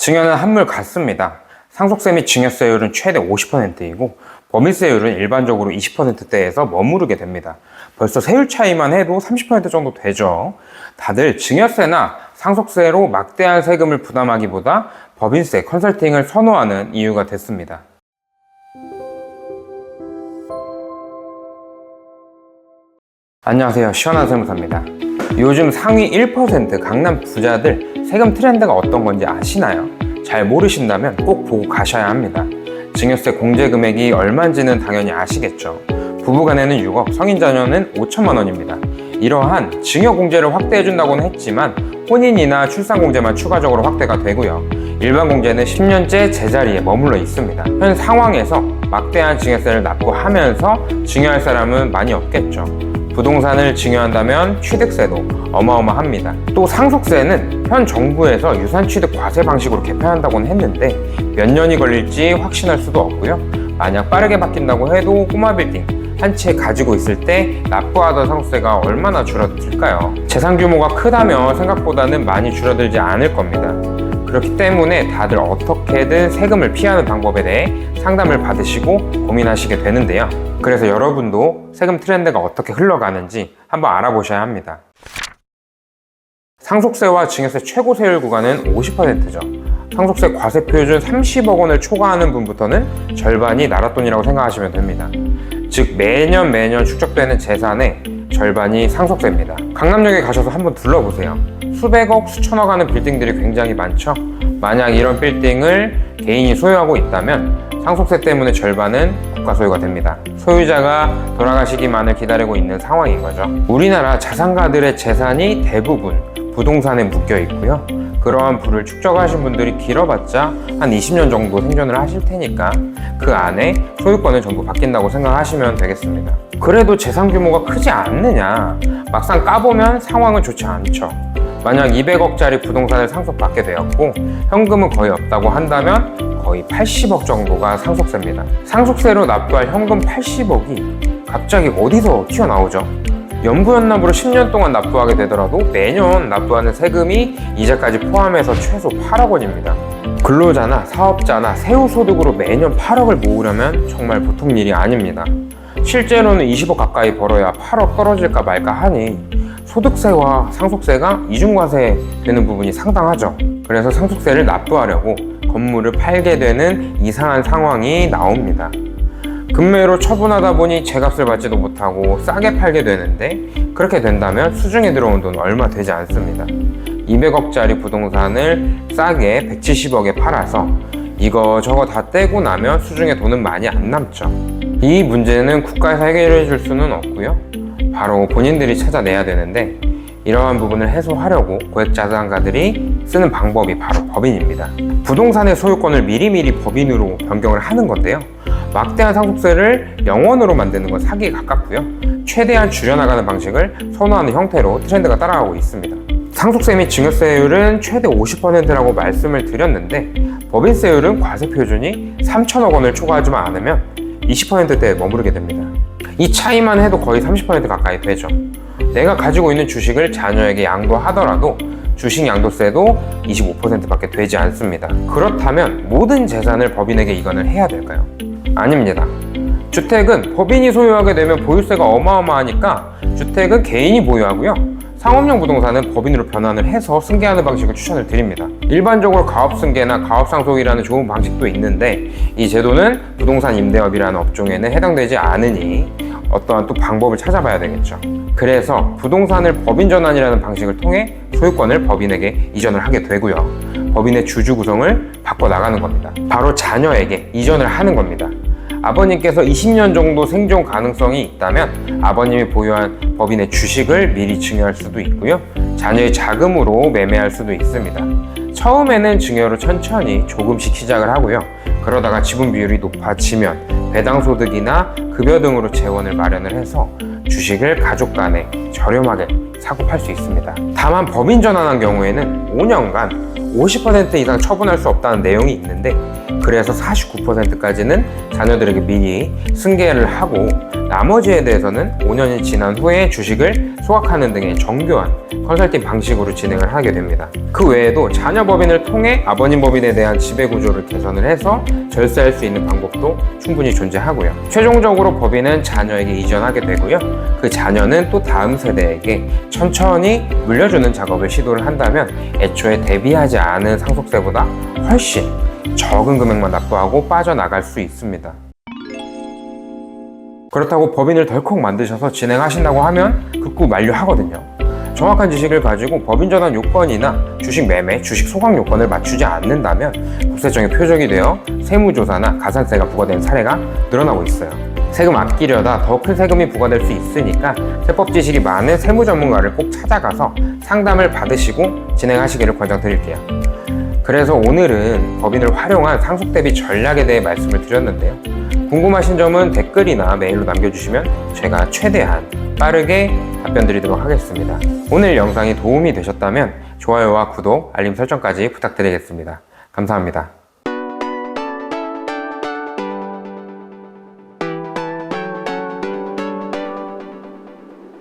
증여는 한물 같습니다. 상속세 및 증여세율은 최대 50%이고 법인세율은 일반적으로 20%대에서 머무르게 됩니다. 벌써 세율 차이만 해도 30% 정도 되죠. 다들 증여세나 상속세로 막대한 세금을 부담하기보다 법인세, 컨설팅을 선호하는 이유가 됐습니다. 안녕하세요, 시원한 세무사입니다. 요즘 상위 1% 강남 부자들 세금 트렌드가 어떤 건지 아시나요? 잘 모르신다면 꼭 보고 가셔야 합니다. 증여세 공제 금액이 얼마인지는 당연히 아시겠죠. 부부간에는 6억, 성인 자녀는 5천만 원입니다. 이러한 증여 공제를 확대해준다고는 했지만 혼인이나 출산 공제만 추가적으로 확대가 되고요. 일반 공제는 10년째 제자리에 머물러 있습니다. 현 상황에서 막대한 증여세를 납부하면서 증여할 사람은 많이 없겠죠. 부동산을 증여한다면 취득세도 어마어마합니다. 또 상속세는 현 정부에서 유산취득 과세 방식으로 개편한다고는 했는데 몇 년이 걸릴지 확신할 수도 없고요. 만약 빠르게 바뀐다고 해도 꼬마 빌딩 한 채 가지고 있을 때 납부하던 상속세가 얼마나 줄어들까요? 재산 규모가 크다면 생각보다는 많이 줄어들지 않을 겁니다. 그렇기 때문에 다들 어떻게든 세금을 피하는 방법에 대해 상담을 받으시고 고민하시게 되는데요. 그래서 여러분도 세금 트렌드가 어떻게 흘러가는지 한번 알아보셔야 합니다. 상속세와 증여세 최고 세율 구간은 50%죠. 상속세 과세 표준 30억 원을 초과하는 분부터는 절반이 나랏돈이라고 생각하시면 됩니다. 즉 매년 축적되는 재산의 절반이 상속세입니다. 강남역에 가셔서 한번 둘러보세요. 수백억, 수천억 하는 빌딩들이 굉장히 많죠. 만약 이런 빌딩을 개인이 소유하고 있다면 상속세 때문에 절반은 국가 소유가 됩니다. 소유자가 돌아가시기만을 기다리고 있는 상황인 거죠. 우리나라 자산가들의 재산이 대부분 부동산에 묶여 있고요. 그러한 부를 축적하신 분들이 길어봤자 한 20년 정도 생존을 하실 테니까 그 안에 소유권은 전부 바뀐다고 생각하시면 되겠습니다. 그래도 재산 규모가 크지 않느냐? 막상 까보면 상황은 좋지 않죠. 만약 200억짜리 부동산을 상속받게 되었고 현금은 거의 없다고 한다면 거의 80억 정도가 상속세입니다. 상속세로 납부할 현금 80억이 갑자기 어디서 튀어나오죠? 연부연납으로 10년 동안 납부하게 되더라도 매년 납부하는 세금이 이자까지 포함해서 최소 8억 원입니다. 근로자나 사업자나 세후소득으로 매년 8억을 모으려면 정말 보통 일이 아닙니다. 실제로는 20억 가까이 벌어야 8억 떨어질까 말까 하니 소득세와 상속세가 이중과세 되는 부분이 상당하죠. 그래서 상속세를 납부하려고 건물을 팔게 되는 이상한 상황이 나옵니다. 급매로 처분하다 보니 제값을 받지도 못하고 싸게 팔게 되는데 그렇게 된다면 수중에 들어온 돈 얼마 되지 않습니다. 200억짜리 부동산을 싸게 170억에 팔아서 이거저거 다 떼고 나면 수중에 돈은 많이 안 남죠. 이 문제는 국가에서 해결해 줄 수는 없고요. 바로 본인들이 찾아내야 되는데 이러한 부분을 해소하려고 고액자산가들이 쓰는 방법이 바로 법인입니다. 부동산의 소유권을 미리미리 법인으로 변경을 하는 건데요. 막대한 상속세를 영원으로 만드는 건 사기에 가깝고요. 최대한 줄여나가는 방식을 선호하는 형태로 트렌드가 따라가고 있습니다. 상속세 및 증여세율은 최대 50%라고 말씀을 드렸는데 법인세율은 과세 표준이 3천억 원을 초과하지만 않으면 20%대에 머무르게 됩니다. 이 차이만 해도 거의 30% 가까이 되죠. 내가 가지고 있는 주식을 자녀에게 양도하더라도 주식 양도세도 25%밖에 되지 않습니다. 그렇다면 모든 재산을 법인에게 이관을 해야 될까요? 아닙니다. 주택은 법인이 소유하게 되면 보유세가 어마어마하니까 주택은 개인이 보유하고요. 상업용 부동산은 법인으로 변환을 해서 승계하는 방식을 추천을 드립니다. 일반적으로 가업승계나 가업상속이라는 좋은 방식도 있는데 이 제도는 부동산 임대업이라는 업종에는 해당되지 않으니 어떠한 또 방법을 찾아봐야 되겠죠. 그래서 부동산을 법인 전환이라는 방식을 통해 소유권을 법인에게 이전을 하게 되고요. 법인의 주주 구성을 바꿔나가는 겁니다. 바로 자녀에게 이전을 하는 겁니다. 아버님께서 20년 정도 생존 가능성이 있다면 아버님이 보유한 법인의 주식을 미리 증여할 수도 있고요. 자녀의 자금으로 매매할 수도 있습니다. 처음에는 증여로 천천히 조금씩 시작을 하고요. 그러다가 지분 비율이 높아지면 배당소득이나 급여 등으로 재원을 마련을 해서 주식을 가족 간에 저렴하게 사고 팔 수 있습니다. 다만 법인 전환한 경우에는 5년간 50% 이상 처분할 수 없다는 내용이 있는데, 그래서 49%까지는 자녀들에게 미리 승계를 하고 나머지에 대해서는 5년이 지난 후에 주식을 소각하는 등의 정교한 컨설팅 방식으로 진행을 하게 됩니다. 그 외에도 자녀 법인을 통해 아버님 법인에 대한 지배 구조를 개선을 해서 절세할 수 있는 방법도 충분히 존재하고요. 최종적으로 법인은 자녀에게 이전하게 되고요. 그 자녀는 또 다음 세대에게 천천히 물려주는 작업을 시도를 한다면 애초에 대비하지 않은 상속세보다 훨씬 적은 금액만 납부하고 빠져나갈 수 있습니다. 그렇다고 법인을 덜컥 만드셔서 진행하신다고 하면 극구 만료하거든요. 정확한 지식을 가지고 법인 전환 요건이나 주식 매매, 주식 소각 요건을 맞추지 않는다면 국세청에 표적이 되어 세무조사나 가산세가 부과되는 사례가 늘어나고 있어요. 세금 아끼려다 더 큰 세금이 부과될 수 있으니까 세법 지식이 많은 세무 전문가를 꼭 찾아가서 상담을 받으시고 진행하시기를 권장드릴게요. 그래서 오늘은 법인을 활용한 상속 대비 전략에 대해 말씀을 드렸는데요. 궁금하신 점은 댓글이나 메일로 남겨주시면 제가 최대한 빠르게 답변 드리도록 하겠습니다. 오늘 영상이 도움이 되셨다면 좋아요와 구독, 알림 설정까지 부탁드리겠습니다. 감사합니다.